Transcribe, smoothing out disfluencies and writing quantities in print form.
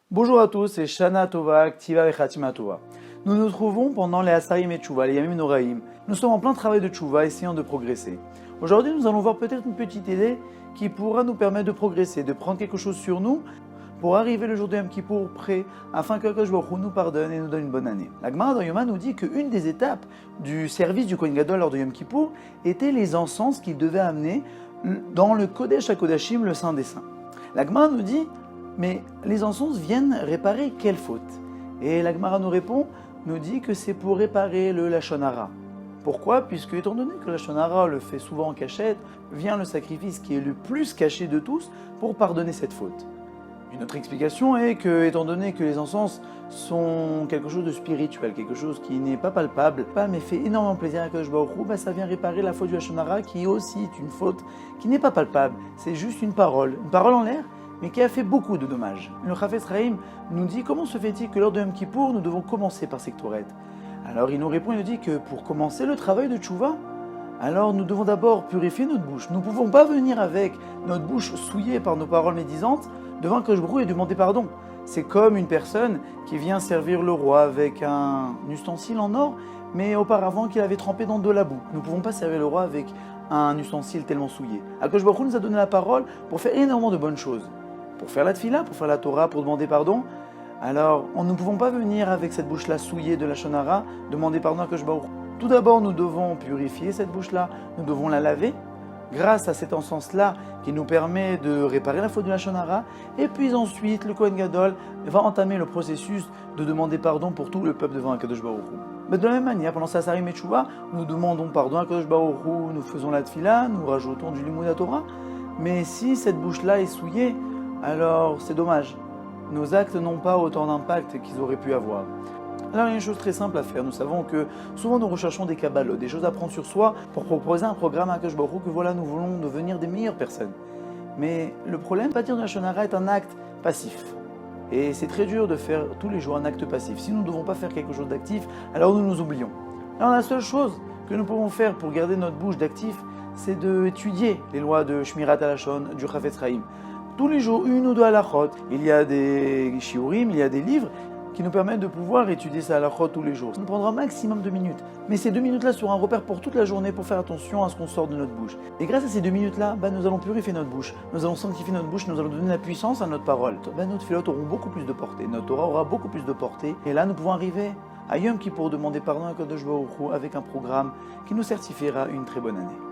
Bonjour à tous, c'est Shana Tova, Aktiva et Khatima Tova. Nous nous trouvons pendant les Asarim et Tchouva, les Yamim Noraim. Nous sommes en plein travail de Tchouva, essayant de progresser. Aujourd'hui, nous allons voir peut-être une petite idée qui pourra nous permettre de progresser, de prendre quelque chose sur nous pour arriver le jour de Yom Kippour prêt, afin que Akadosh Baruch Hu nous pardonne et nous donne une bonne année. La Gemara dans Yoma nous dit qu'une des étapes du service du Kohen Gadol lors de Yom Kippour était les encens qu'il devait amener dans le Kodesh HaKodashim, le Saint des Saints. La Gemara nous dit: mais les encens viennent réparer quelle faute? Et la Gemara nous répond, nous dit que c'est pour réparer le Lachon Hara. Pourquoi? Puisque étant donné que le Lachon Hara le fait souvent en cachette, vient le sacrifice qui est le plus caché de tous pour pardonner cette faute. Une autre explication est que, étant donné que les encens sont quelque chose de spirituel, quelque chose qui n'est pas palpable, mais fait énormément plaisir à Akadosh Baruch Hu, ça vient réparer la faute du Lachon Hara, qui aussi est une faute qui n'est pas palpable, c'est juste une parole en l'air, mais qui a fait beaucoup de dommages. Le Chafetz Chaim nous dit: comment se fait-il que lors de Yom Kippour, nous devons commencer par Sektoret? Alors il nous répond, il nous dit que pour commencer le travail de Tchouva, alors nous devons d'abord purifier notre bouche. Nous ne pouvons pas venir avec notre bouche souillée par nos paroles médisantes devant Akadosh Baruch Hu et demander pardon. C'est comme une personne qui vient servir le roi avec un ustensile en or, mais auparavant qu'il avait trempé dans de la boue. Nous ne pouvons pas servir le roi avec un ustensile tellement souillé. Akadosh Baruch Hu nous a donné la parole pour faire énormément de bonnes choses. Pour faire la tfila, pour faire la Torah, pour demander pardon. Alors, nous ne pouvons pas venir avec cette bouche-là souillée de la Lachon Hara, demander pardon à Akadosh Baruch Hu. Tout d'abord, nous devons purifier cette bouche-là, nous devons la laver, grâce à cet encens-là qui nous permet de réparer la faute de la Lachon Hara. Et puis ensuite, le Kohen Gadol va entamer le processus de demander pardon pour tout le peuple devant Akadosh Baruch Hu. Mais de la même manière, pendant ces Asarim et Tchouva, nous demandons pardon à Akadosh Baruch Hu, nous faisons la tfila, nous rajoutons du Limud Torah. Mais si cette bouche-là est souillée, alors c'est dommage. Nos actes n'ont pas autant d'impact qu'ils auraient pu avoir. Alors il y a une chose très simple à faire. Nous savons que souvent nous recherchons des kabbalot, des choses à prendre sur soi pour proposer un programme à Akadosh Baruch Hu que voilà, nous voulons devenir des meilleures personnes. Mais le problème, bâtir de la Lachon Hara est un acte passif. Et c'est très dur de faire tous les jours un acte passif. Si nous ne devons pas faire quelque chose d'actif, alors nous nous oublions. Alors la seule chose que nous pouvons faire pour garder notre bouche d'actif, c'est d'étudier les lois de Shmirat HaLashon, du Chafetz Chaim. Tous les jours, une ou deux halachot. Il y a des shiurim, il y a des livres qui nous permettent de pouvoir étudier ces halachot tous les jours. Ça nous prendra maximum 2 minutes. Mais ces 2 minutes-là seront un repère pour toute la journée pour faire attention à ce qu'on sort de notre bouche. Et grâce à ces 2 minutes-là, nous allons purifier notre bouche, nous allons sanctifier notre bouche, nous allons donner la puissance à notre parole. Nos tfilotes auront beaucoup plus de portée, notre Torah aura beaucoup plus de portée. Et là, nous pouvons arriver à Yom Kippour demander pardon à Akadosh Baruch Hu avec un programme qui nous certifiera une très bonne année.